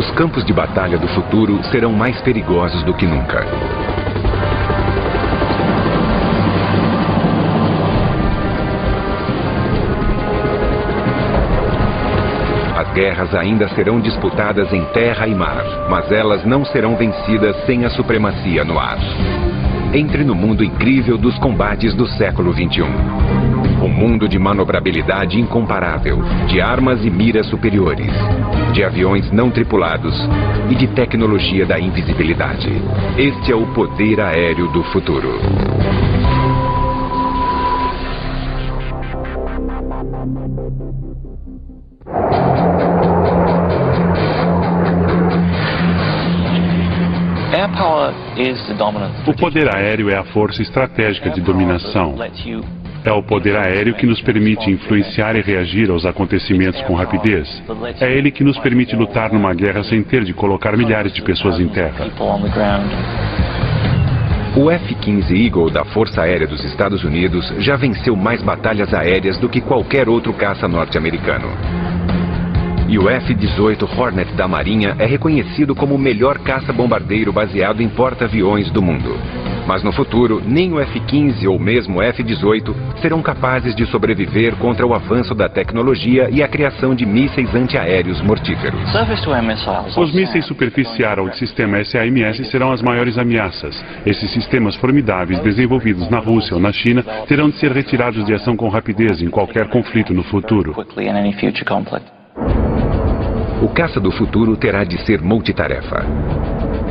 Os campos de batalha do futuro serão mais perigosos do que nunca. As guerras ainda serão disputadas em terra e mar, mas elas não serão vencidas sem a supremacia no ar. Entre no mundo incrível dos combates do século XXI. Um mundo de manobrabilidade incomparável, de armas e miras superiores, de aviões não tripulados e de tecnologia da invisibilidade. Este é o poder aéreo do futuro. O poder aéreo é a força estratégica de dominação. É o poder aéreo que nos permite influenciar e reagir aos acontecimentos com rapidez. É ele que nos permite lutar numa guerra sem ter de colocar milhares de pessoas em terra. O F-15 Eagle da Força Aérea dos Estados Unidos já venceu mais batalhas aéreas do que qualquer outro caça norte-americano. E o F-18 Hornet da Marinha é reconhecido como o melhor caça-bombardeiro baseado em porta-aviões do mundo. Mas no futuro, nem o F-15 ou mesmo o F-18 serão capazes de sobreviver contra o avanço da tecnologia e a criação de mísseis antiaéreos mortíferos. Os mísseis superficiais ou de sistema SAMS serão as maiores ameaças. Esses sistemas formidáveis desenvolvidos na Rússia ou na China terão de ser retirados de ação com rapidez em qualquer conflito no futuro. O caça do futuro terá de ser multitarefa.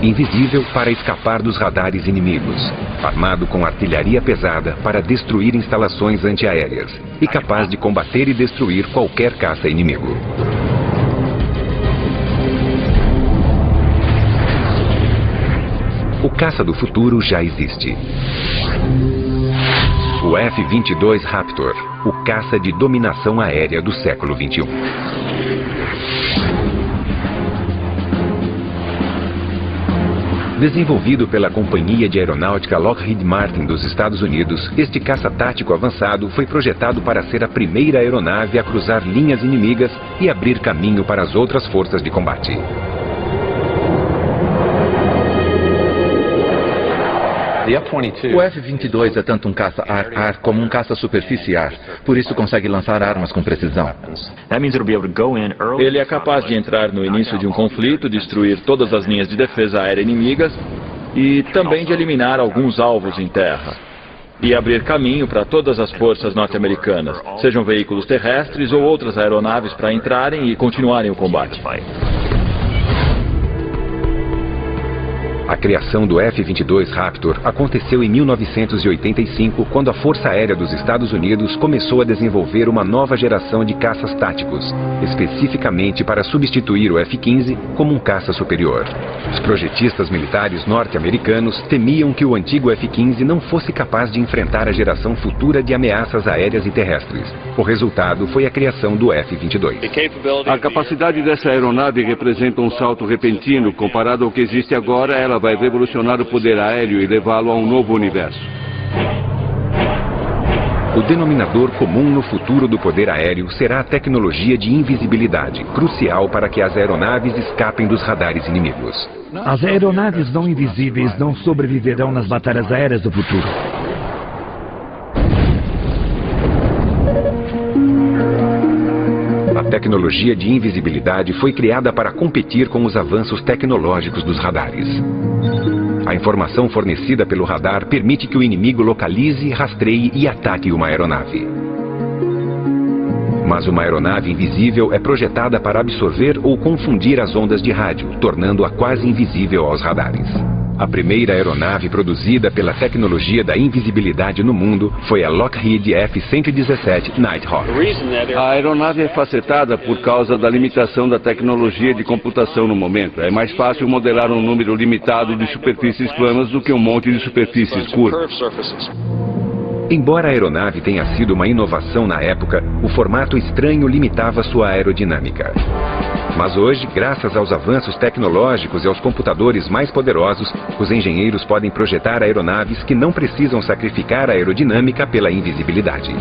Invisível para escapar dos radares inimigos, armado com artilharia pesada para destruir instalações antiaéreas e capaz de combater e destruir qualquer caça inimigo. O caça do futuro já existe. O F-22 Raptor, o caça de dominação aérea do século XXI. Desenvolvido pela Companhia de Aeronáutica Lockheed Martin dos Estados Unidos, este caça tático avançado foi projetado para ser a primeira aeronave a cruzar linhas inimigas e abrir caminho para as outras forças de combate. O F-22 é tanto um caça ar-ar como um caça superfície-ar, por isso consegue lançar armas com precisão. Ele é capaz de entrar no início de um conflito, destruir todas as linhas de defesa aérea inimigas e também de eliminar alguns alvos em terra. E abrir caminho para todas as forças norte-americanas, sejam veículos terrestres ou outras aeronaves para entrarem e continuarem o combate. A criação do F-22 Raptor aconteceu em 1985, quando a Força Aérea dos Estados Unidos começou a desenvolver uma nova geração de caças táticos, especificamente para substituir o F-15 como um caça superior. Os projetistas militares norte-americanos temiam que o antigo F-15 não fosse capaz de enfrentar a geração futura de ameaças aéreas e terrestres. O resultado foi a criação do F-22. A capacidade dessa aeronave representa um salto repentino. Comparado ao que existe agora, ela vai revolucionar o poder aéreo e levá-lo a um novo universo. O denominador comum no futuro do poder aéreo será a tecnologia de invisibilidade, crucial para que as aeronaves escapem dos radares inimigos. As aeronaves não invisíveis não sobreviverão nas batalhas aéreas do futuro. A tecnologia de invisibilidade foi criada para competir com os avanços tecnológicos dos radares. A informação fornecida pelo radar permite que o inimigo localize, rastreie e ataque uma aeronave. Mas uma aeronave invisível é projetada para absorver ou confundir as ondas de rádio, tornando-a quase invisível aos radares. A primeira aeronave produzida pela tecnologia da invisibilidade no mundo foi a Lockheed F-117 Nighthawk. A aeronave é facetada por causa da limitação da tecnologia de computação no momento. É mais fácil modelar um número limitado de superfícies planas do que um monte de superfícies curvas. Embora a aeronave tenha sido uma inovação na época, o formato estranho limitava sua aerodinâmica. Mas hoje, graças aos avanços tecnológicos e aos computadores mais poderosos, os engenheiros podem projetar aeronaves que não precisam sacrificar a aerodinâmica pela invisibilidade.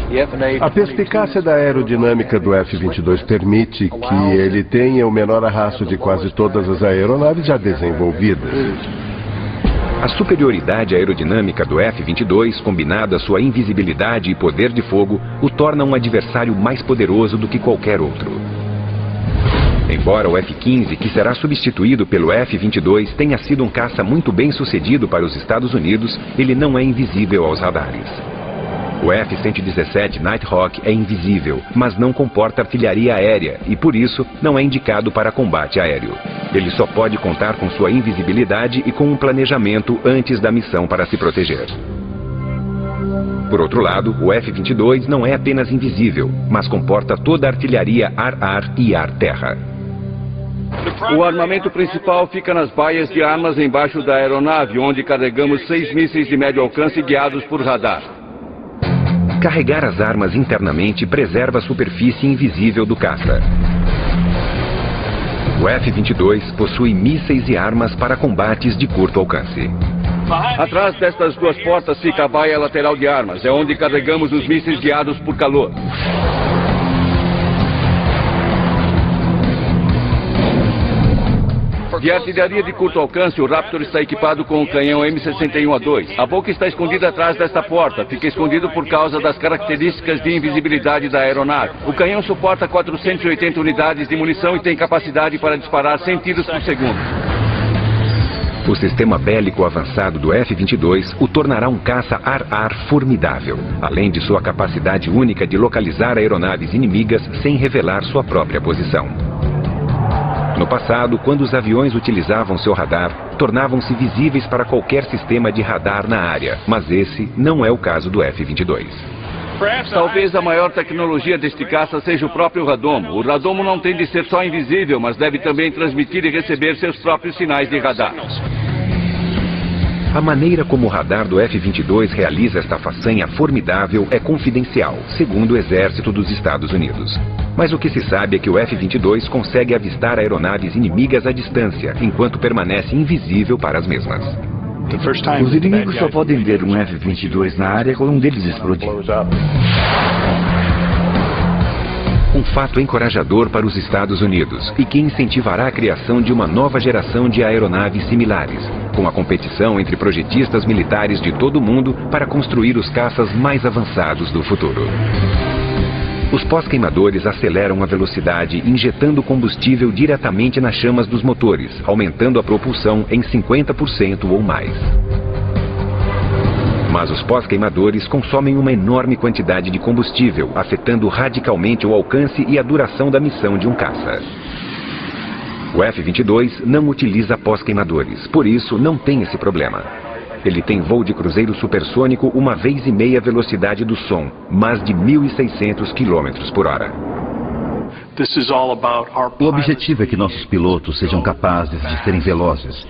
A perspicácia da aerodinâmica do F-22 permite que ele tenha o menor arrasto de quase todas as aeronaves já desenvolvidas. A superioridade aerodinâmica do F-22, combinada à sua invisibilidade e poder de fogo, o torna um adversário mais poderoso do que qualquer outro. Embora o F-15, que será substituído pelo F-22, tenha sido um caça muito bem sucedido para os Estados Unidos, ele não é invisível aos radares. O F-117 Nighthawk é invisível, mas não comporta artilharia aérea e, por isso, não é indicado para combate aéreo. Ele só pode contar com sua invisibilidade e com um planejamento antes da missão para se proteger. Por outro lado, o F-22 não é apenas invisível, mas comporta toda a artilharia ar-ar e ar-terra. O armamento principal fica nas baias de armas embaixo da aeronave, onde carregamos 6 mísseis de médio alcance guiados por radar. Carregar as armas internamente preserva a superfície invisível do caça. O F-22 possui mísseis e armas para combates de curto alcance. Atrás destas duas portas fica a baia lateral de armas, é onde carregamos os mísseis guiados por calor. De artilharia de curto alcance, o Raptor está equipado com um canhão M61A2. A boca está escondida atrás desta porta. Fica escondido por causa das características de invisibilidade da aeronave. O canhão suporta 480 unidades de munição e tem capacidade para disparar 100 tiros por segundo. O sistema bélico avançado do F-22 o tornará um caça ar-ar formidável, além de sua capacidade única de localizar aeronaves inimigas sem revelar sua própria posição. No passado, quando os aviões utilizavam seu radar, tornavam-se visíveis para qualquer sistema de radar na área, mas esse não é o caso do F-22. Talvez a maior tecnologia deste caça seja o próprio radomo. O radomo não tem de ser só invisível, mas deve também transmitir e receber seus próprios sinais de radar. A maneira como o radar do F-22 realiza esta façanha formidável é confidencial, segundo o Exército dos Estados Unidos. Mas o que se sabe é que o F-22 consegue avistar aeronaves inimigas à distância, enquanto permanece invisível para as mesmas. Os inimigos só podem ver um F-22 na área quando um deles explodir. Um fato encorajador para os Estados Unidos e que incentivará a criação de uma nova geração de aeronaves similares, com a competição entre projetistas militares de todo o mundo para construir os caças mais avançados do futuro. Os pós-queimadores aceleram a velocidade injetando combustível diretamente nas chamas dos motores, aumentando a propulsão em 50% ou mais. Mas os pós-queimadores consomem uma enorme quantidade de combustível, afetando radicalmente o alcance e a duração da missão de um caça. O F-22 não utiliza pós-queimadores, por isso não tem esse problema. Ele tem voo de cruzeiro supersônico 1,5 vezes a velocidade do som, mais de 1.600 km por hora. O objetivo é que nossos pilotos sejam capazes de serem velozes,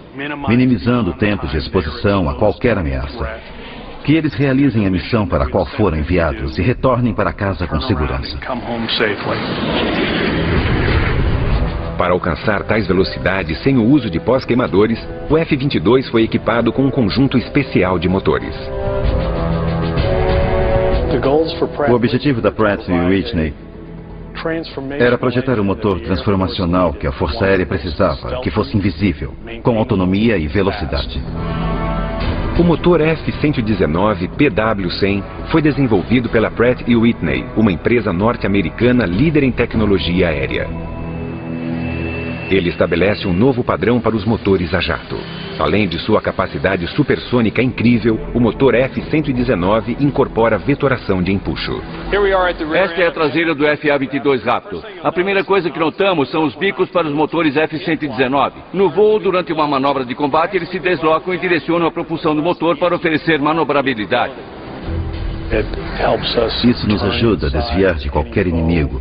minimizando o tempo de exposição a qualquer ameaça. Que eles realizem a missão para a qual foram enviados e retornem para casa com segurança. Para alcançar tais velocidades sem o uso de pós-queimadores, o F-22 foi equipado com um conjunto especial de motores. O objetivo da Pratt & Whitney era projetar um motor transformacional que a Força Aérea precisava, que fosse invisível, com autonomia e velocidade. O motor F-119 PW-100 foi desenvolvido pela Pratt & Whitney, uma empresa norte-americana líder em tecnologia aérea. Ele estabelece um novo padrão para os motores a jato. Além de sua capacidade supersônica incrível, o motor F-119 incorpora vetoração de empuxo. Esta é a traseira do FA-22 Raptor. A primeira coisa que notamos são os bicos para os motores F-119. No voo, durante uma manobra de combate, eles se deslocam e direcionam a propulsão do motor para oferecer manobrabilidade. Isso nos ajuda a desviar de qualquer inimigo,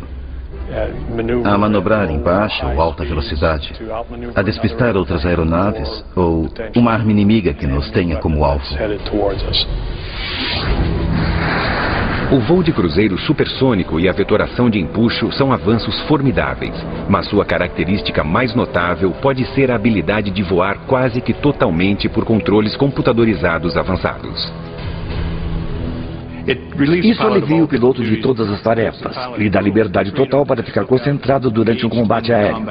a manobrar em baixa ou alta velocidade, a despistar outras aeronaves ou uma arma inimiga que nos tenha como alvo. O voo de cruzeiro supersônico e a vetoração de empuxo são avanços formidáveis, mas sua característica mais notável pode ser a habilidade de voar quase que totalmente por controles computadorizados avançados. Isso alivia o piloto de todas as tarefas. Lhe dá liberdade total para ficar concentrado durante um combate aéreo.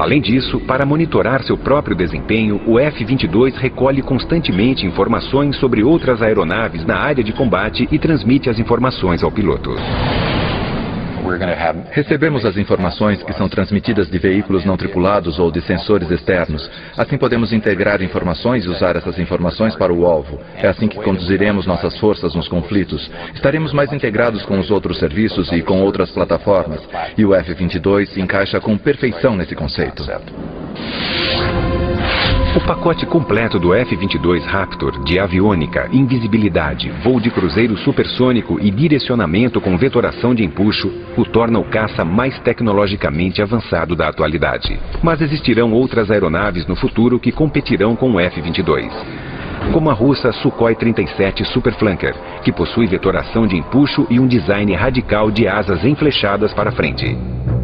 Além disso, para monitorar seu próprio desempenho, o F-22 recolhe constantemente informações sobre outras aeronaves na área de combate e transmite as informações ao piloto. Recebemos as informações que são transmitidas de veículos não tripulados ou de sensores externos. Assim podemos integrar informações e usar essas informações para o alvo. É assim que conduziremos nossas forças nos conflitos. Estaremos mais integrados com os outros serviços e com outras plataformas. E o F-22 se encaixa com perfeição nesse conceito. O pacote completo do F-22 Raptor de aviônica, invisibilidade, voo de cruzeiro supersônico e direcionamento com vetoração de empuxo o torna o caça mais tecnologicamente avançado da atualidade. Mas existirão outras aeronaves no futuro que competirão com o F-22. Como a russa Sukhoi 37 Superflanker, que possui vetoração de empuxo e um design radical de asas enflechadas para frente.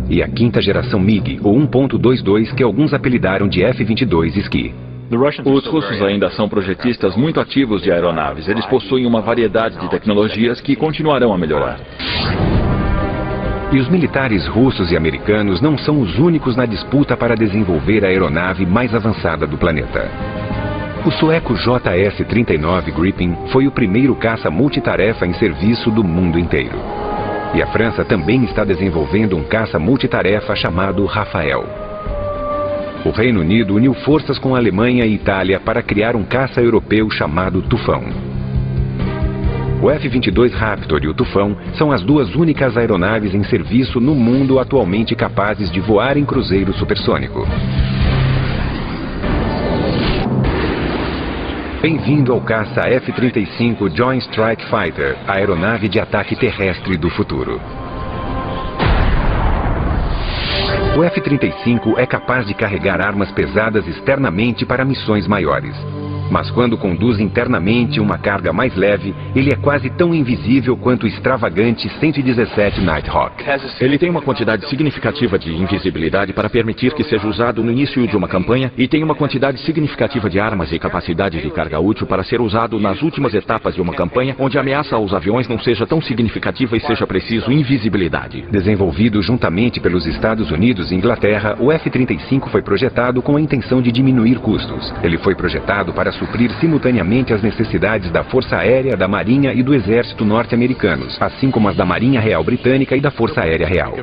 E a quinta geração MiG, ou 1.22, que alguns apelidaram de F-22 Ski. Os russos ainda são projetistas muito ativos de aeronaves. Eles possuem uma variedade de tecnologias que continuarão a melhorar. E os militares russos e americanos não são os únicos na disputa para desenvolver a aeronave mais avançada do planeta. O sueco JS-39 Gripen foi o primeiro caça multitarefa em serviço do mundo inteiro. E a França também está desenvolvendo um caça multitarefa chamado Rafael. O Reino Unido uniu forças com a Alemanha e Itália para criar um caça europeu chamado Tufão. O F-22 Raptor e o Tufão são as duas únicas aeronaves em serviço no mundo atualmente capazes de voar em cruzeiro supersônico. Bem-vindo ao caça F-35 Joint Strike Fighter, a aeronave de ataque terrestre do futuro. O F-35 é capaz de carregar armas pesadas externamente para missões maiores. Mas quando conduz internamente uma carga mais leve, ele é quase tão invisível quanto o extravagante 117 Nighthawk. Ele tem uma quantidade significativa de invisibilidade para permitir que seja usado no início de uma campanha e tem uma quantidade significativa de armas e capacidade de carga útil para ser usado nas últimas etapas de uma campanha onde a ameaça aos aviões não seja tão significativa e seja preciso invisibilidade. Desenvolvido juntamente pelos Estados Unidos e Inglaterra, o F-35 foi projetado com a intenção de diminuir custos. Ele foi projetado para suprir simultaneamente as necessidades da Força Aérea, da Marinha e do Exército norte-americanos, assim como as da Marinha Real Britânica e da Força Aérea Real.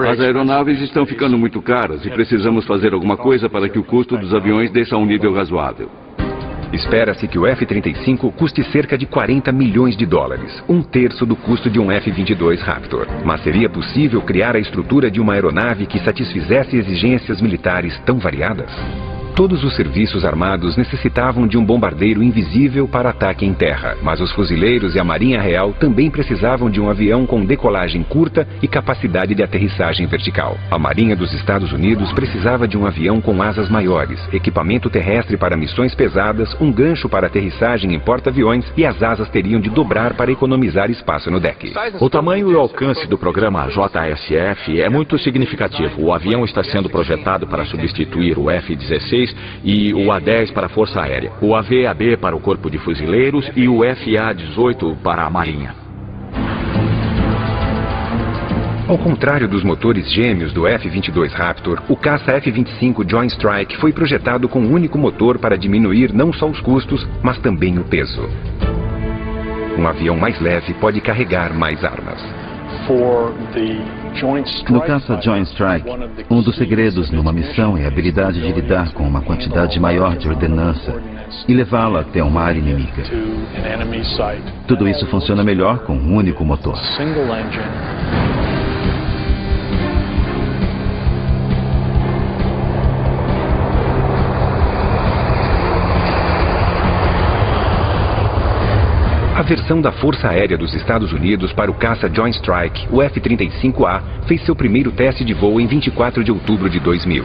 As aeronaves estão ficando muito caras e precisamos fazer alguma coisa para que o custo dos aviões desça a um nível razoável. Espera-se que o F-35 custe cerca de 40 milhões de dólares, um terço do custo de um F-22 Raptor. Mas seria possível criar a estrutura de uma aeronave que satisfizesse exigências militares tão variadas? Todos os serviços armados necessitavam de um bombardeiro invisível para ataque em terra, mas os fuzileiros e a Marinha Real também precisavam de um avião com decolagem curta e capacidade de aterrissagem vertical. A Marinha dos Estados Unidos precisava de um avião com asas maiores, equipamento terrestre para missões pesadas, um gancho para aterrissagem em porta-aviões e as asas teriam de dobrar para economizar espaço no deck. O tamanho e o alcance do programa JSF é muito significativo. O avião está sendo projetado para substituir o F-16 e o A-10 para a Força Aérea, o AV-AB para o Corpo de Fuzileiros e o FA-18 para a Marinha. Ao contrário dos motores gêmeos do F-22 Raptor, o caça F-25 Joint Strike foi projetado com um único motor para diminuir não só os custos, mas também o peso. Um avião mais leve pode carregar mais armas. No caça Joint Strike, um dos segredos numa missão é a habilidade de lidar com uma quantidade maior de ordenança e levá-la até uma área inimiga. Tudo isso funciona melhor com um único motor. A versão da Força Aérea dos Estados Unidos para o caça Joint Strike, o F-35A, fez seu primeiro teste de voo em 24 de outubro de 2000.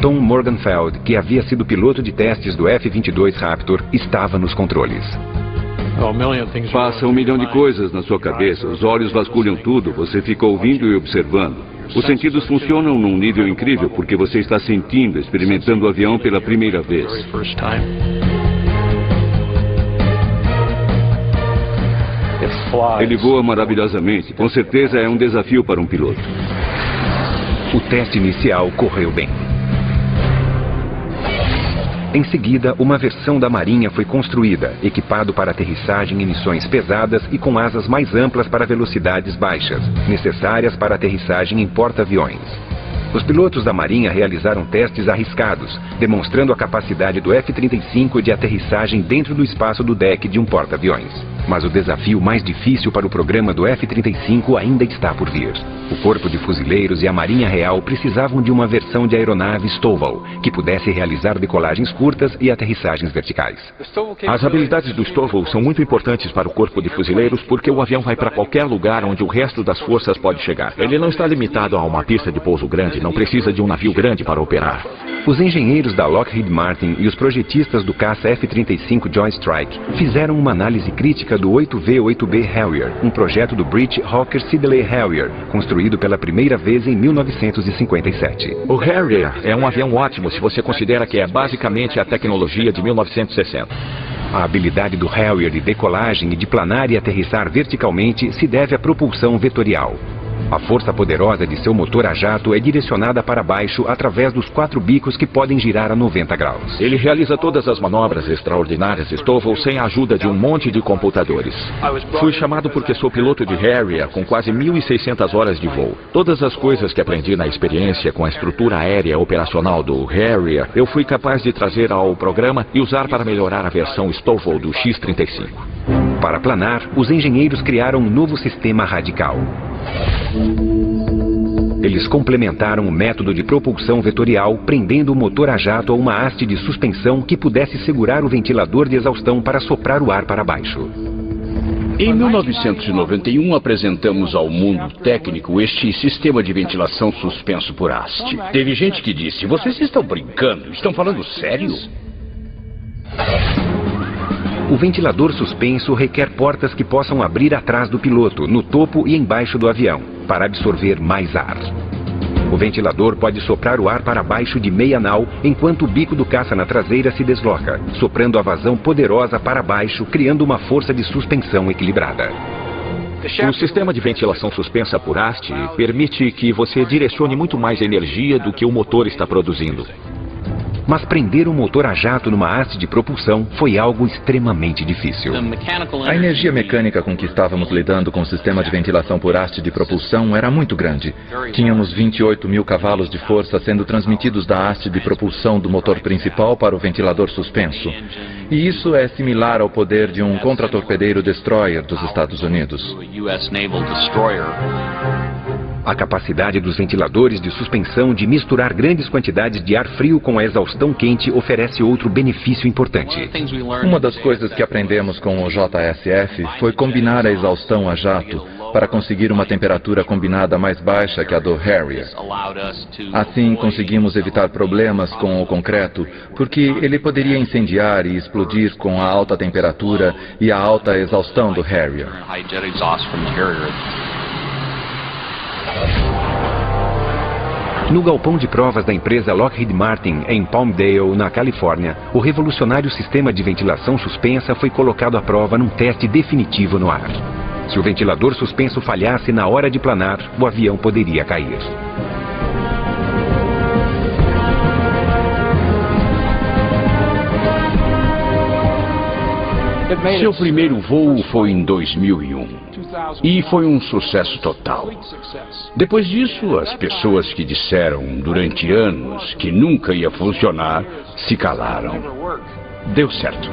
Tom Morgenfeld, que havia sido piloto de testes do F-22 Raptor, estava nos controles. Passa 1 milhão de coisas na sua cabeça, os olhos vasculham tudo, você fica ouvindo e observando. Os sentidos funcionam num nível incrível porque você está sentindo, experimentando o avião pela primeira vez. Ele voa maravilhosamente, com certeza é um desafio para um piloto. O teste inicial correu bem. Em seguida, uma versão da Marinha foi construída, equipado para aterrissagem em missões pesadas e com asas mais amplas para velocidades baixas, necessárias para aterrissagem em porta-aviões. Os pilotos da Marinha realizaram testes arriscados, demonstrando a capacidade do F-35 de aterrissagem dentro do espaço do deck de um porta-aviões. Mas o desafio mais difícil para o programa do F-35 ainda está por vir. O Corpo de Fuzileiros e a Marinha Real precisavam de uma versão de aeronave Stovall, que pudesse realizar decolagens curtas e aterrissagens verticais. As habilidades do Stovall são muito importantes para o Corpo de Fuzileiros porque o avião vai para qualquer lugar onde o resto das forças pode chegar. Ele não está limitado a uma pista de pouso grande, não precisa de um navio grande para operar. Os engenheiros da Lockheed Martin e os projetistas do caça F-35 Joint Strike fizeram uma análise crítica do 8V-8B Harrier, um projeto do British Hawker Siddeley Harrier, construído pela primeira vez em 1957. O Harrier é um avião ótimo se você considera que é basicamente a tecnologia de 1960. A habilidade do Harrier de decolagem e de planar e aterrissar verticalmente se deve à propulsão vetorial. A força poderosa de seu motor a jato é direcionada para baixo através dos 4 bicos que podem girar a 90 graus. Ele realiza todas as manobras extraordinárias Stovall sem a ajuda de um monte de computadores. Fui chamado porque sou piloto de Harrier com quase 1.600 horas de voo. Todas as coisas que aprendi na experiência com a estrutura aérea operacional do Harrier, eu fui capaz de trazer ao programa e usar para melhorar a versão Stovall do X-35. Para planar, os engenheiros criaram um novo sistema radical. Eles complementaram o método de propulsão vetorial, prendendo o motor a jato a uma haste de suspensão que pudesse segurar o ventilador de exaustão para soprar o ar para baixo. Em 1991, apresentamos ao mundo técnico este sistema de ventilação suspenso por haste. Teve gente que disse, vocês estão brincando, estão falando sério? O ventilador suspenso requer portas que possam abrir atrás do piloto, no topo e embaixo do avião, para absorver mais ar. O ventilador pode soprar o ar para baixo de meia nau, enquanto o bico do caça na traseira se desloca, soprando a vazão poderosa para baixo, criando uma força de suspensão equilibrada. O sistema de ventilação suspensa por haste permite que você direcione muito mais energia do que o motor está produzindo. Mas prender um motor a jato numa haste de propulsão foi algo extremamente difícil. A energia mecânica com que estávamos lidando com o sistema de ventilação por haste de propulsão era muito grande. Tínhamos 28.000 cavalos de força sendo transmitidos da haste de propulsão do motor principal para o ventilador suspenso. E isso é similar ao poder de um contratorpedeiro destroyer dos Estados Unidos. A capacidade dos ventiladores de suspensão de misturar grandes quantidades de ar frio com a exaustão quente oferece outro benefício importante. Uma das coisas que aprendemos com o JSF foi combinar a exaustão a jato para conseguir uma temperatura combinada mais baixa que a do Harrier. Assim, conseguimos evitar problemas com o concreto, porque ele poderia incendiar e explodir com a alta temperatura e a alta exaustão do Harrier. No galpão de provas da empresa Lockheed Martin, em Palmdale, na Califórnia, o revolucionário sistema de ventilação suspensa foi colocado à prova num teste definitivo no ar. Se o ventilador suspenso falhasse na hora de planar, o avião poderia cair. Seu primeiro voo foi em 2001 e foi um sucesso total. Depois disso, as pessoas que disseram durante anos que nunca ia funcionar se calaram. Deu certo.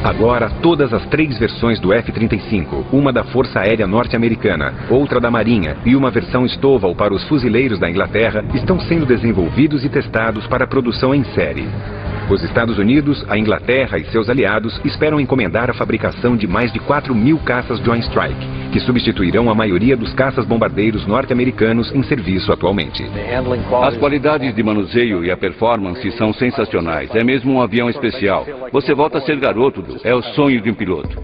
Agora, todas as 3 versões do F-35, uma da Força Aérea Norte-Americana, outra da Marinha e uma versão Stovall para os fuzileiros da Inglaterra, estão sendo desenvolvidos e testados para produção em série. Os Estados Unidos, a Inglaterra e seus aliados esperam encomendar a fabricação de mais de 4.000 caças Joint Strike, que substituirão a maioria dos caças-bombardeiros norte-americanos em serviço atualmente. As qualidades de manuseio e a performance são sensacionais. É mesmo um avião especial. Você volta a ser garoto, Bill. É o sonho de um piloto.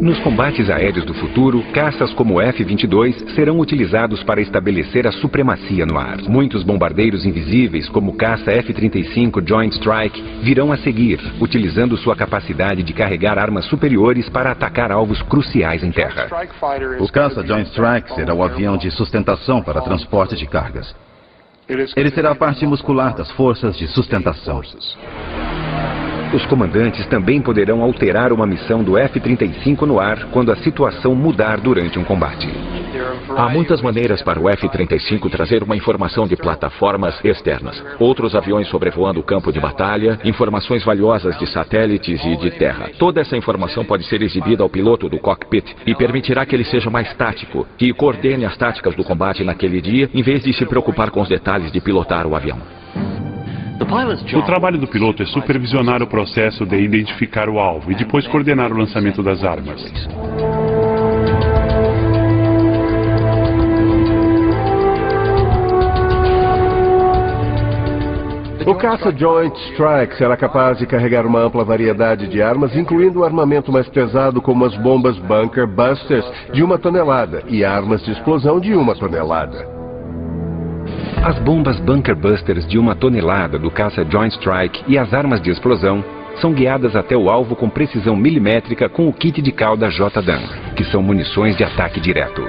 Nos combates aéreos do futuro, caças como o F-22 serão utilizados para estabelecer a supremacia no ar. Muitos bombardeiros invisíveis, como o caça F-35 Joint Strike, virão a seguir, utilizando sua capacidade de carregar armas superiores para atacar alvos cruciais em terra. O caça Joint Strike será o avião de sustentação para transporte de cargas. Ele será a parte muscular das forças de sustentação. Os comandantes também poderão alterar uma missão do F-35 no ar quando a situação mudar durante um combate. Há muitas maneiras para o F-35 trazer uma informação de plataformas externas. Outros aviões sobrevoando o campo de batalha, informações valiosas de satélites e de terra. Toda essa informação pode ser exibida ao piloto do cockpit e permitirá que ele seja mais tático, que coordene as táticas do combate naquele dia, em vez de se preocupar com os detalhes de pilotar o avião. O trabalho do piloto é supervisionar o processo de identificar o alvo e depois coordenar o lançamento das armas. O caça Joint Strike será capaz de carregar uma ampla variedade de armas, incluindo o armamento mais pesado como as bombas Bunker Busters de 1 tonelada e armas de explosão de 1 tonelada. As bombas Bunker Busters de 1 tonelada do caça Joint Strike e as armas de explosão são guiadas até o alvo com precisão milimétrica com o kit de cauda JDAM, que são munições de ataque direto.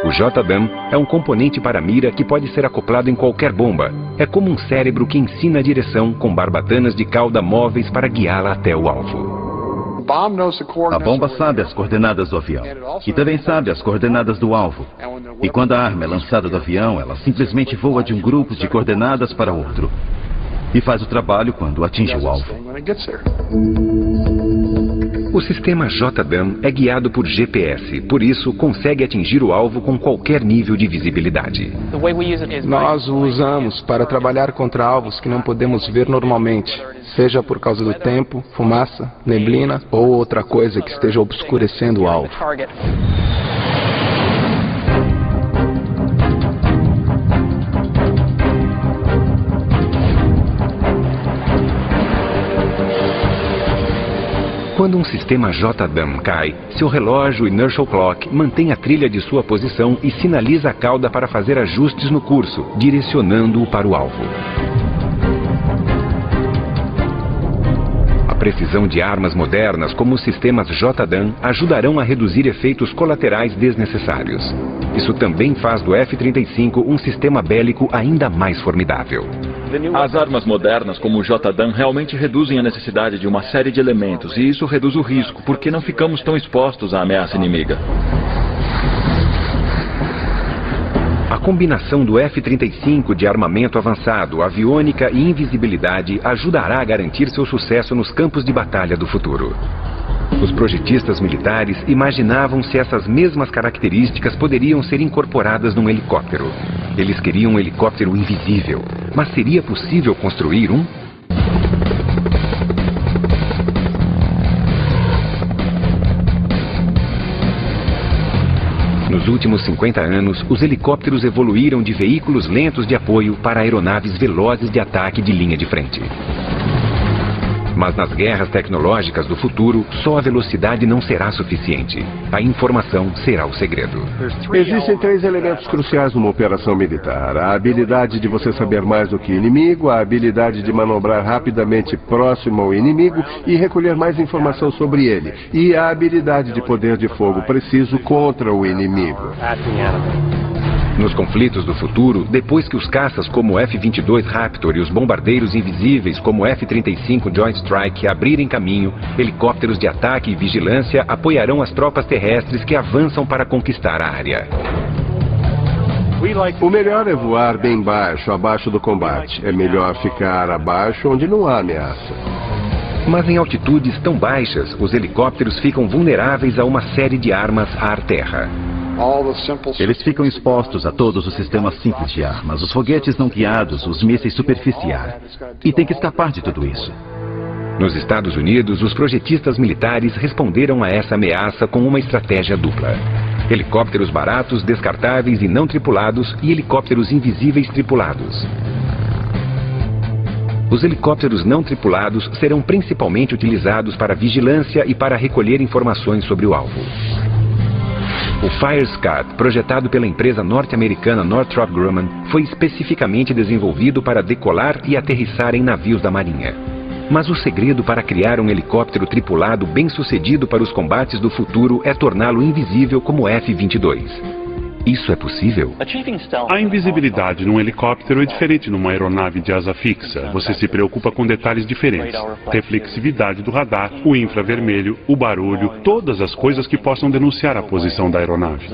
O JDAM é um componente para mira que pode ser acoplado em qualquer bomba. É como um cérebro que ensina a direção com barbatanas de cauda móveis para guiá-la até o alvo. A bomba sabe as coordenadas do avião e também sabe as coordenadas do alvo. E quando a arma é lançada do avião, ela simplesmente voa de um grupo de coordenadas para outro. E faz o trabalho quando atinge o alvo. O sistema JDAM é guiado por GPS, por isso consegue atingir o alvo com qualquer nível de visibilidade. Nós o usamos para trabalhar contra alvos que não podemos ver normalmente, seja por causa do tempo, fumaça, neblina ou outra coisa que esteja obscurecendo o alvo. Quando um sistema JDAM cai, seu relógio Inertial Clock mantém a trilha de sua posição e sinaliza a cauda para fazer ajustes no curso, direcionando-o para o alvo. A precisão de armas modernas como os sistemas JDAM ajudarão a reduzir efeitos colaterais desnecessários. Isso também faz do F-35 um sistema bélico ainda mais formidável. As armas modernas, como o JDAM, realmente reduzem a necessidade de uma série de elementos, e isso reduz o risco, porque não ficamos tão expostos à ameaça inimiga. A combinação do F-35 de armamento avançado, aviônica e invisibilidade ajudará a garantir seu sucesso nos campos de batalha do futuro. Os projetistas militares imaginavam se essas mesmas características poderiam ser incorporadas num helicóptero. Eles queriam um helicóptero invisível, mas seria possível construir um? Nos últimos 50 anos, os helicópteros evoluíram de veículos lentos de apoio para aeronaves velozes de ataque de linha de frente. Mas nas guerras tecnológicas do futuro, só a velocidade não será suficiente. A informação será o segredo. Existem 3 elementos cruciais numa operação militar: a habilidade de você saber mais do que o inimigo, a habilidade de manobrar rapidamente próximo ao inimigo e recolher mais informação sobre ele, e a habilidade de poder de fogo preciso contra o inimigo. Nos conflitos do futuro, depois que os caças como o F-22 Raptor e os bombardeiros invisíveis como o F-35 Joint Strike abrirem caminho, helicópteros de ataque e vigilância apoiarão as tropas terrestres que avançam para conquistar a área. O melhor é voar bem baixo, abaixo do combate. É melhor ficar abaixo onde não há ameaça. Mas em altitudes tão baixas, os helicópteros ficam vulneráveis a uma série de armas ar-terra. Eles ficam expostos a todos os sistemas simples de armas, os foguetes não guiados, os mísseis superficiais. E tem que escapar de tudo isso. Nos Estados Unidos, os projetistas militares responderam a essa ameaça com uma estratégia dupla. helicópteros baratos, descartáveis e não tripulados e helicópteros invisíveis tripulados. Os helicópteros não tripulados serão principalmente utilizados para vigilância e para recolher informações sobre o alvo. O Firescat, projetado pela empresa norte-americana Northrop Grumman, foi especificamente desenvolvido para decolar e aterrissar em navios da Marinha. Mas o segredo para criar um helicóptero tripulado bem-sucedido para os combates do futuro é torná-lo invisível como o F-22. Isso é possível? A invisibilidade num helicóptero é diferente numa aeronave de asa fixa. Você se preocupa com detalhes diferentes. Reflexividade do radar, o infravermelho, o barulho, todas as coisas que possam denunciar a posição da aeronave.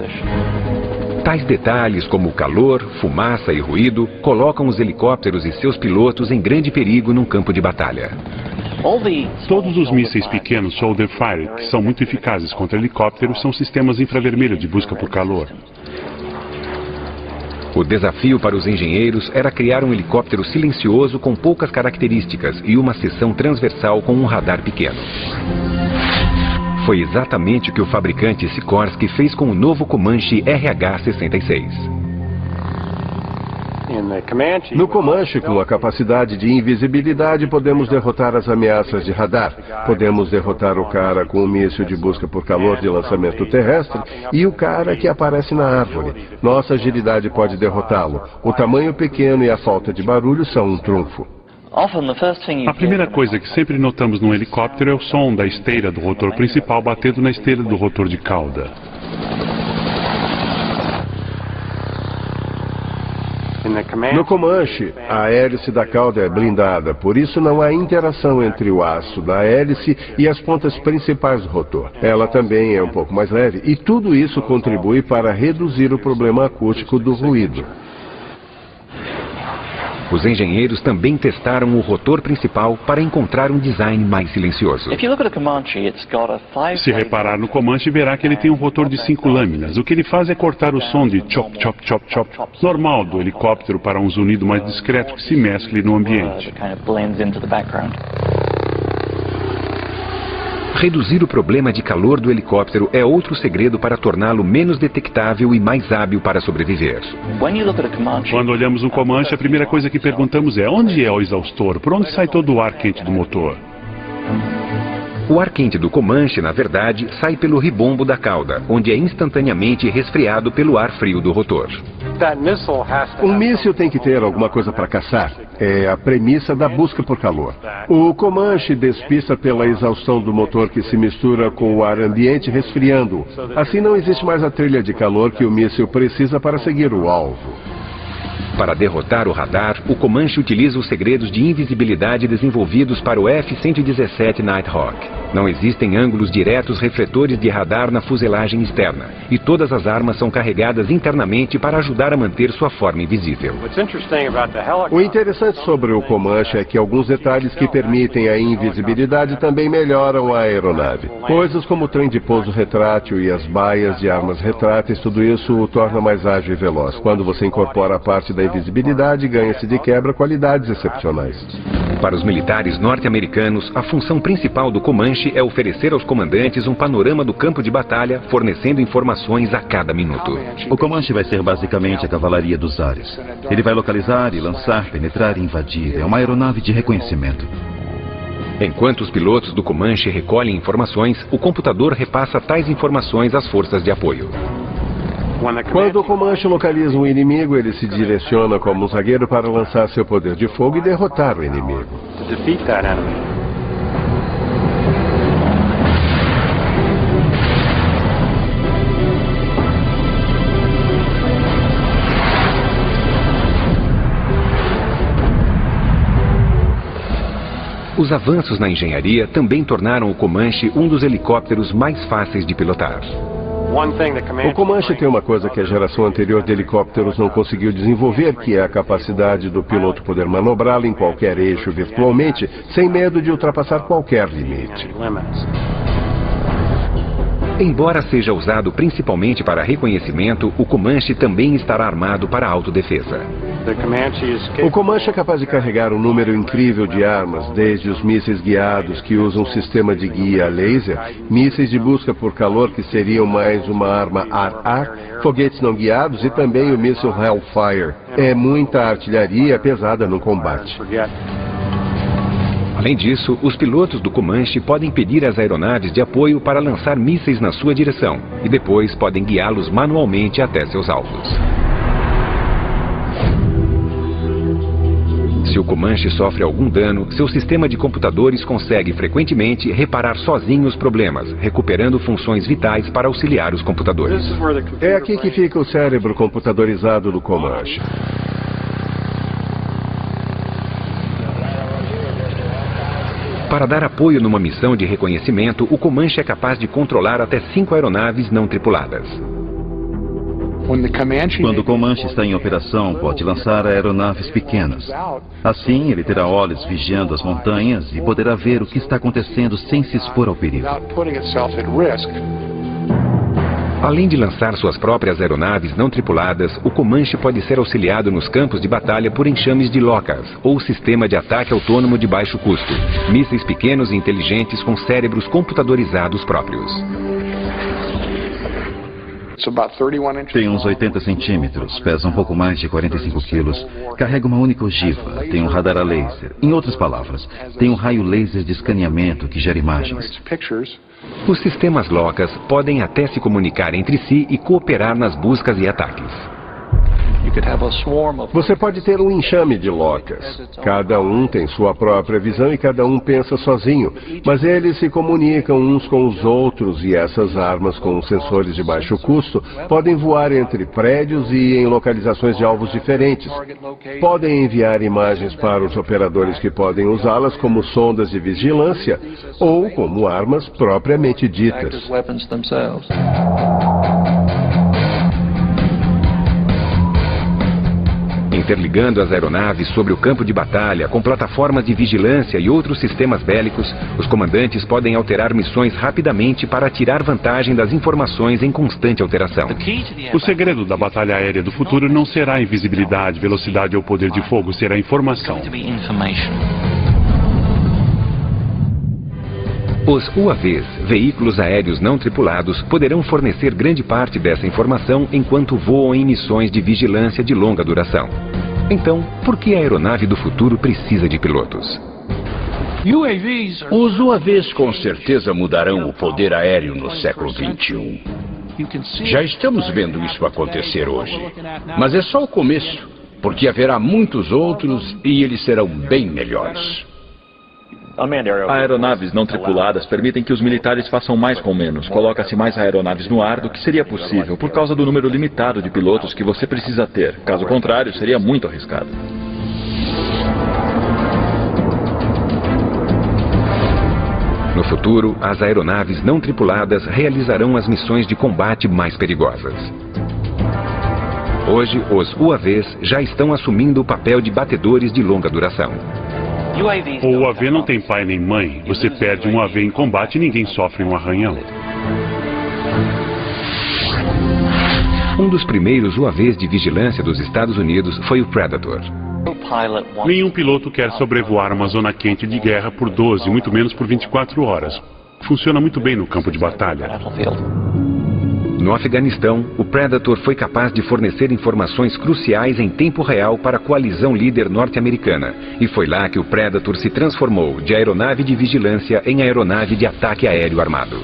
Tais detalhes como calor, fumaça e ruído colocam os helicópteros e seus pilotos em grande perigo num campo de batalha. Todos os mísseis pequenos Shoulder Fire, que são muito eficazes contra helicópteros, são sistemas infravermelho de busca por calor. O desafio para os engenheiros era criar um helicóptero silencioso com poucas características e uma seção transversal com um radar pequeno. Foi exatamente o que o fabricante Sikorsky fez com o novo Comanche RH-66. No Comanche, com a capacidade de invisibilidade, podemos derrotar as ameaças de radar. Podemos derrotar o cara com um míssil de busca por calor de lançamento terrestre e o cara que aparece na árvore. Nossa agilidade pode derrotá-lo. O tamanho pequeno e a falta de barulho são um trunfo. A primeira coisa que sempre notamos num helicóptero é o som da esteira do rotor principal batendo na esteira do rotor de cauda. No Comanche, a hélice da cauda é blindada, por isso não há interação entre o aço da hélice e as pontas principais do rotor. Ela também é um pouco mais leve e tudo isso contribui para reduzir o problema acústico do ruído. Os engenheiros também testaram o rotor principal para encontrar um design mais silencioso. Se reparar no Comanche, verá que ele tem um rotor de 5 lâminas. O que ele faz é cortar o som de chop, chop, chop, chop, normal do helicóptero para um zunido mais discreto que se mescle no ambiente. Reduzir o problema de calor do helicóptero é outro segredo para torná-lo menos detectável e mais hábil para sobreviver. Quando olhamos um Comanche, a primeira coisa que perguntamos é: onde é o exaustor? Por onde sai todo o ar quente do motor? O ar quente do Comanche, na verdade, sai pelo ribombo da cauda, onde é instantaneamente resfriado pelo ar frio do rotor. Um míssil tem que ter alguma coisa para caçar. É a premissa da busca por calor. O Comanche despista pela exaustão do motor que se mistura com o ar ambiente resfriando-o. Assim não existe mais a trilha de calor que o míssil precisa para seguir o alvo. Para derrotar o radar, o Comanche utiliza os segredos de invisibilidade desenvolvidos para o F-117 Nighthawk. Não existem ângulos diretos refletores de radar na fuselagem externa, e todas as armas são carregadas internamente para ajudar a manter sua forma invisível. O interessante sobre o Comanche é que alguns detalhes que permitem a invisibilidade também melhoram a aeronave. Coisas como o trem de pouso retrátil e as baias de armas retráteis, tudo isso o torna mais ágil e veloz. Quando você incorpora a parte da invisibilidade, ganha-se de quebra qualidades excepcionais. Para os militares norte-americanos, a função principal do Comanche é oferecer aos comandantes um panorama do campo de batalha, fornecendo informações a cada minuto. O Comanche vai ser basicamente a cavalaria dos ares. Ele vai localizar e lançar, penetrar e invadir. É uma aeronave de reconhecimento. Enquanto os pilotos do Comanche recolhem informações, o computador repassa tais informações às forças de apoio. Quando o Comanche localiza um inimigo, ele se direciona como um zagueiro para lançar seu poder de fogo e derrotar o inimigo. Os avanços na engenharia também tornaram o Comanche um dos helicópteros mais fáceis de pilotar. O Comanche tem uma coisa que a geração anterior de helicópteros não conseguiu desenvolver, que é a capacidade do piloto poder manobrá-lo em qualquer eixo virtualmente, sem medo de ultrapassar qualquer limite. Embora seja usado principalmente para reconhecimento, o Comanche também estará armado para autodefesa. O Comanche é capaz de carregar um número incrível de armas, desde os mísseis guiados que usam um sistema de guia laser, mísseis de busca por calor que seriam mais uma arma ar-ar, foguetes não guiados e também o míssil Hellfire. É muita artilharia pesada no combate. Além disso, os pilotos do Comanche podem pedir às aeronaves de apoio para lançar mísseis na sua direção e depois podem guiá-los manualmente até seus alvos. Se o Comanche sofre algum dano, seu sistema de computadores consegue frequentemente reparar sozinho os problemas, recuperando funções vitais para auxiliar os computadores. É aqui que fica o cérebro computadorizado do Comanche. Para dar apoio numa missão de reconhecimento, o Comanche é capaz de controlar até 5 aeronaves não tripuladas. Quando o Comanche está em operação, pode lançar aeronaves pequenas. Assim, ele terá olhos vigiando as montanhas e poderá ver o que está acontecendo sem se expor ao perigo. Além de lançar suas próprias aeronaves não tripuladas, o Comanche pode ser auxiliado nos campos de batalha por enxames de LOCAS, ou Sistema de Ataque Autônomo de Baixo Custo, mísseis pequenos e inteligentes com cérebros computadorizados próprios. Tem uns 80 centímetros, pesa um pouco mais de 45 quilos, carrega uma única ogiva, tem um radar a laser. Em outras palavras, tem um raio laser de escaneamento que gera imagens. Os sistemas LOCAS podem até se comunicar entre si e cooperar nas buscas e ataques. Você pode ter um enxame de LOCAS. Cada um tem sua própria visão e cada um pensa sozinho, mas eles se comunicam uns com os outros e essas armas com sensores de baixo custo podem voar entre prédios e em localizações de alvos diferentes. Podem enviar imagens para os operadores que podem usá-las como sondas de vigilância ou como armas propriamente ditas. Interligando as aeronaves sobre o campo de batalha com plataformas de vigilância e outros sistemas bélicos, os comandantes podem alterar missões rapidamente para tirar vantagem das informações em constante alteração. O segredo da batalha aérea do futuro não será a invisibilidade, velocidade ou poder de fogo, será a informação. Os UAVs, veículos aéreos não tripulados, poderão fornecer grande parte dessa informação enquanto voam em missões de vigilância de longa duração. Então, por que a aeronave do futuro precisa de pilotos? Os UAVs com certeza mudarão o poder aéreo no século XXI. Já estamos vendo isso acontecer hoje. Mas é só o começo, porque haverá muitos outros e eles serão bem melhores. Aeronaves não tripuladas permitem que os militares façam mais com menos. Coloca-se mais aeronaves no ar do que seria possível por causa do número limitado de pilotos que você precisa ter. Caso contrário, seria muito arriscado. No futuro, as aeronaves não tripuladas realizarão as missões de combate mais perigosas. Hoje, os UAVs já estão assumindo o papel de batedores de longa duração. O UAV não tem pai nem mãe. Você perde um UAV em combate e ninguém sofre um arranhão. Um dos primeiros UAVs de vigilância dos Estados Unidos foi o Predator. Nenhum piloto quer sobrevoar uma zona quente de guerra por 12, muito menos por 24 horas. Funciona muito bem no campo de batalha. No Afeganistão, o Predator foi capaz de fornecer informações cruciais em tempo real para a coalizão líder norte-americana. E foi lá que o Predator se transformou de aeronave de vigilância em aeronave de ataque aéreo armado.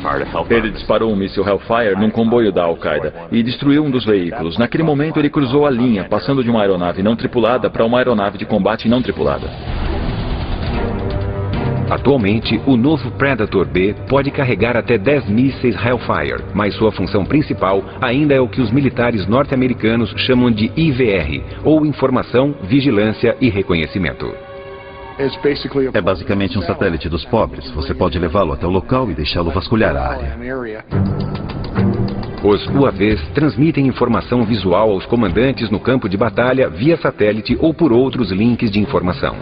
Ele disparou um míssil Hellfire num comboio da Al-Qaeda e destruiu um dos veículos. Naquele momento ele cruzou a linha, passando de uma aeronave não tripulada para uma aeronave de combate não tripulada. Atualmente, o novo Predator B pode carregar até 10 mísseis Hellfire, mas sua função principal ainda é o que os militares norte-americanos chamam de IVR, ou Informação, Vigilância e Reconhecimento. É basicamente um satélite dos pobres. Você pode levá-lo até o local e deixá-lo vasculhar a área. Os UAVs transmitem informação visual aos comandantes no campo de batalha via satélite ou por outros links de informação.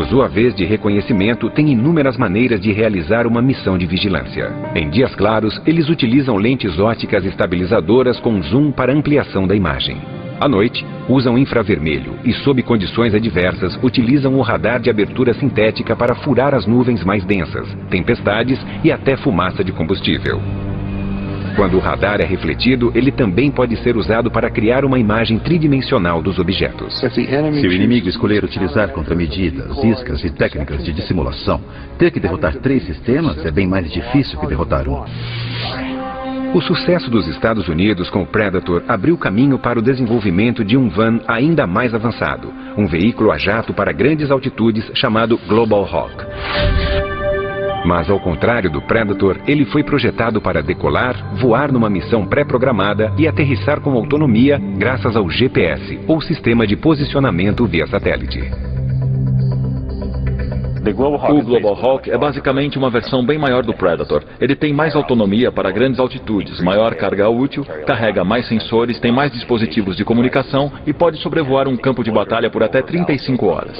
Os UAVs de reconhecimento têm inúmeras maneiras de realizar uma missão de vigilância. Em dias claros, eles utilizam lentes ópticas estabilizadoras com zoom para ampliação da imagem. À noite, usam infravermelho e, sob condições adversas, utilizam o radar de abertura sintética para furar as nuvens mais densas, tempestades e até fumaça de combustível. Quando o radar é refletido, ele também pode ser usado para criar uma imagem tridimensional dos objetos. Se o inimigo escolher utilizar contramedidas, iscas e técnicas de dissimulação, ter que derrotar 3 sistemas é bem mais difícil que derrotar um. O sucesso dos Estados Unidos com o Predator abriu caminho para o desenvolvimento de um van ainda mais avançado, um veículo a jato para grandes altitudes chamado Global Hawk. Mas, ao contrário do Predator, ele foi projetado para decolar, voar numa missão pré-programada e aterrissar com autonomia graças ao GPS, ou Sistema de Posicionamento via Satélite. O Global Hawk é basicamente uma versão bem maior do Predator. Ele tem mais autonomia para grandes altitudes, maior carga útil, carrega mais sensores, tem mais dispositivos de comunicação e pode sobrevoar um campo de batalha por até 35 horas.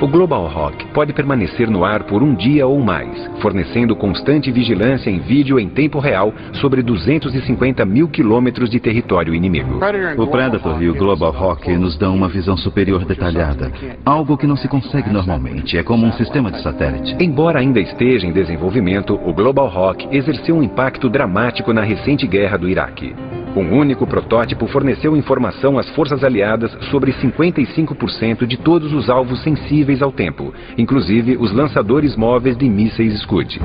O Global Hawk pode permanecer no ar por um dia ou mais, fornecendo constante vigilância em vídeo em tempo real sobre 250 mil quilômetros de território inimigo. O Predator e o Global Hawk nos dão uma visão superior detalhada, algo que não se consegue normalmente. É como um sistema de satélite. Embora ainda esteja em desenvolvimento, o Global Hawk exerceu um impacto dramático na recente guerra do Iraque. Um único protótipo forneceu informação às forças aliadas sobre 55% de todos os alvos sensíveis ao tempo, inclusive os lançadores móveis de mísseis Scud.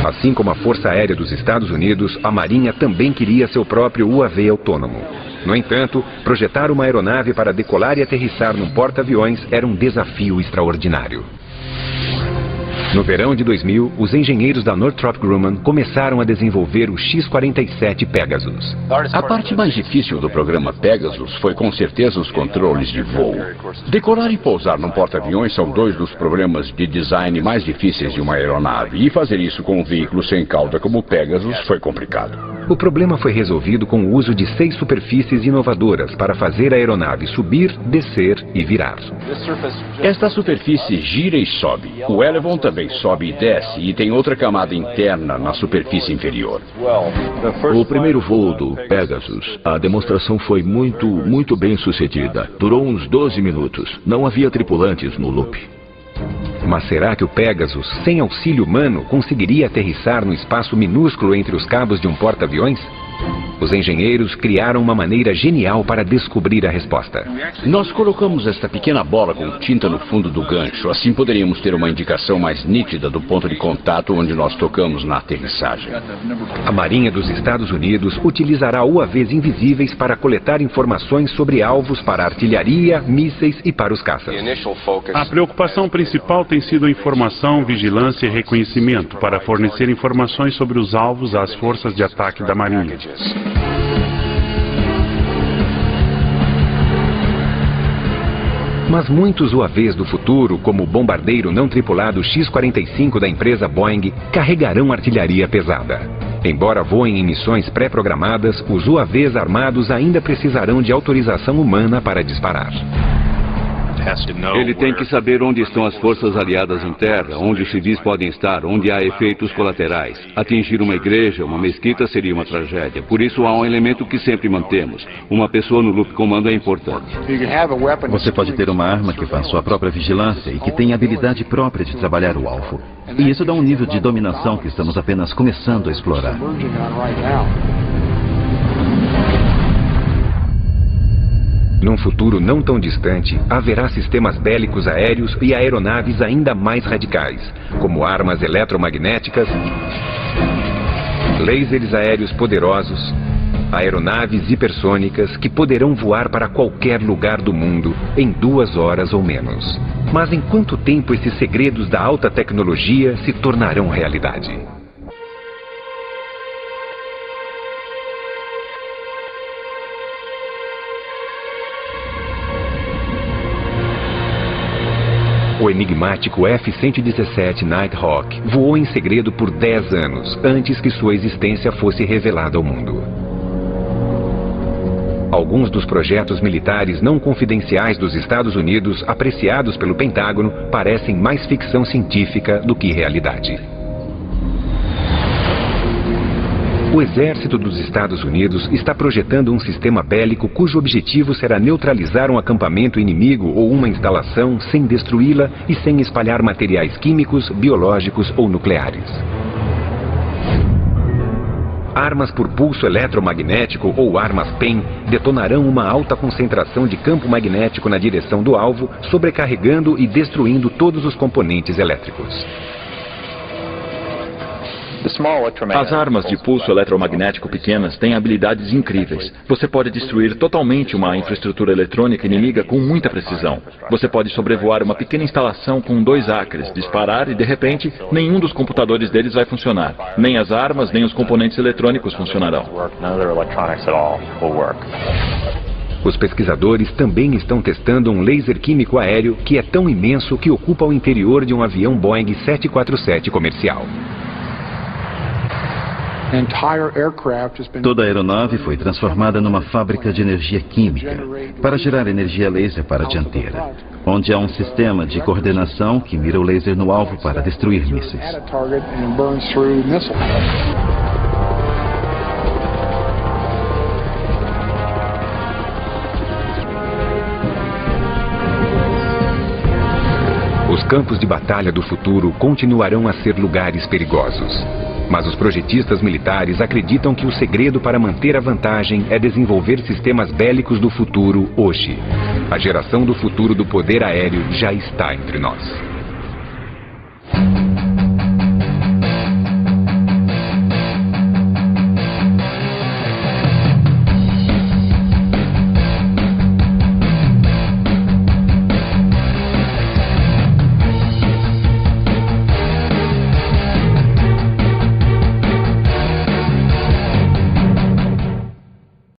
Assim como a Força Aérea dos Estados Unidos, a Marinha também queria seu próprio UAV autônomo. No entanto, projetar uma aeronave para decolar e aterrissar num porta-aviões era um desafio extraordinário. No verão de 2000, os engenheiros da Northrop Grumman começaram a desenvolver o X-47 Pegasus. A parte mais difícil do programa Pegasus foi com certeza os controles de voo. Decolar e pousar num porta-aviões são 2 dos problemas de design mais difíceis de uma aeronave. E fazer isso com um veículo sem cauda como o Pegasus foi complicado. O problema foi resolvido com o uso de 6 superfícies inovadoras para fazer a aeronave subir, descer e virar. Esta superfície gira e sobe. O Elevon também sobe e desce e tem outra camada interna na superfície inferior. O primeiro voo do Pegasus, a demonstração foi muito bem sucedida. Durou uns 12 minutos. Não havia tripulantes no loop. Mas será que o Pegasus, sem auxílio humano, conseguiria aterrissar no espaço minúsculo entre os cabos de um porta-aviões? Os engenheiros criaram uma maneira genial para descobrir a resposta. Nós colocamos esta pequena bola com tinta no fundo do gancho. Assim poderíamos ter uma indicação mais nítida do ponto de contato onde nós tocamos na aterrissagem. A Marinha dos Estados Unidos utilizará UAVs invisíveis para coletar informações sobre alvos para artilharia, mísseis e para os caças. A preocupação principal tem sido a informação, vigilância e reconhecimento para fornecer informações sobre os alvos às forças de ataque da Marinha. Mas muitos UAVs do futuro, como o bombardeiro não tripulado X-45 da empresa Boeing, carregarão artilharia pesada. Embora voem em missões pré-programadas, os UAVs armados ainda precisarão de autorização humana para disparar. Ele tem que saber onde estão as forças aliadas em terra, onde os civis podem estar, onde há efeitos colaterais. Atingir uma igreja, uma mesquita seria uma tragédia. Por isso há um elemento que sempre mantemos. Uma pessoa no loop comando é importante. Você pode ter uma arma que faz sua própria vigilância e que tem habilidade própria de trabalhar o alvo. E isso dá um nível de dominação que estamos apenas começando a explorar. Num futuro não tão distante, haverá sistemas bélicos aéreos e aeronaves ainda mais radicais, como armas eletromagnéticas, lasers aéreos poderosos, aeronaves hipersônicas que poderão voar para qualquer lugar do mundo em 2 horas ou menos. Mas em quanto tempo esses segredos da alta tecnologia se tornarão realidade? O enigmático F-117 Nighthawk voou em segredo por 10 anos, antes que sua existência fosse revelada ao mundo. Alguns dos projetos militares não confidenciais dos Estados Unidos, apreciados pelo Pentágono, parecem mais ficção científica do que realidade. O exército dos Estados Unidos está projetando um sistema bélico cujo objetivo será neutralizar um acampamento inimigo ou uma instalação sem destruí-la e sem espalhar materiais químicos, biológicos ou nucleares. Armas por pulso eletromagnético ou armas PEM detonarão uma alta concentração de campo magnético na direção do alvo, sobrecarregando e destruindo todos os componentes elétricos. As armas de pulso eletromagnético pequenas têm habilidades incríveis. Você pode destruir totalmente uma infraestrutura eletrônica inimiga com muita precisão. Você pode sobrevoar uma pequena instalação com 2 acres, disparar e, de repente, nenhum dos computadores deles vai funcionar. Nem as armas, nem os componentes eletrônicos funcionarão. Os pesquisadores também estão testando um laser químico aéreo que é tão imenso que ocupa o interior de um avião Boeing 747 comercial. Toda a aeronave foi transformada numa fábrica de energia química para gerar energia laser para a dianteira, onde há um sistema de coordenação que mira o laser no alvo para destruir mísseis. Os campos de batalha do futuro continuarão a ser lugares perigosos. Mas os projetistas militares acreditam que o segredo para manter a vantagem é desenvolver sistemas bélicos do futuro hoje. A geração do futuro do poder aéreo já está entre nós.